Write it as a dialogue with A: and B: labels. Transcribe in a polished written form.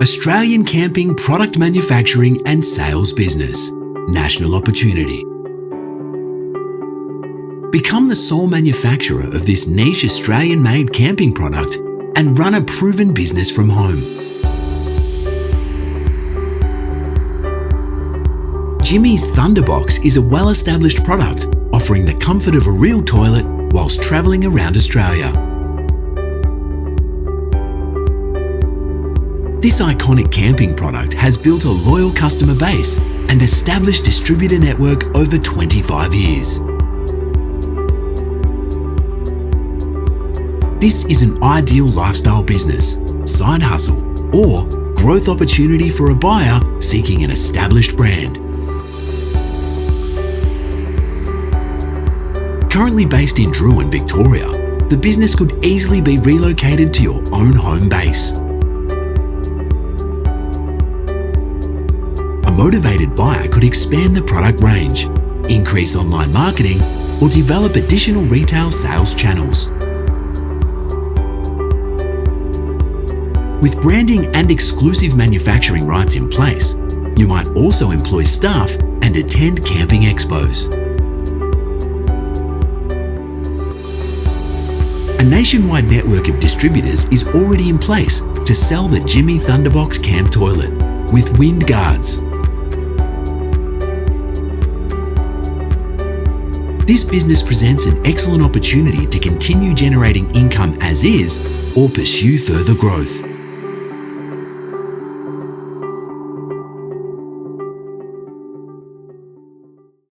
A: Australian camping product manufacturing and sales business. National opportunity. Become the sole manufacturer of this niche Australian-made camping product and run a proven business from home. Jimmy's Thunderbox is a well-established product offering the comfort of a real toilet whilst travelling around Australia. This iconic camping product has built a loyal customer base and established distributor network over 25 years. This is an ideal lifestyle business, side hustle, or growth opportunity for a buyer seeking an established brand. Currently based in Drouin, Victoria, the business could easily be relocated to your own home base. A motivated buyer could expand the product range, increase online marketing, or develop additional retail sales channels. With branding and exclusive manufacturing rights in place, you might also employ staff and attend camping expos. A nationwide network of distributors is already in place to sell the Jimmy Thunderbox Camp Toilet with wind guards. This business presents an excellent opportunity to continue generating income as is or pursue further growth.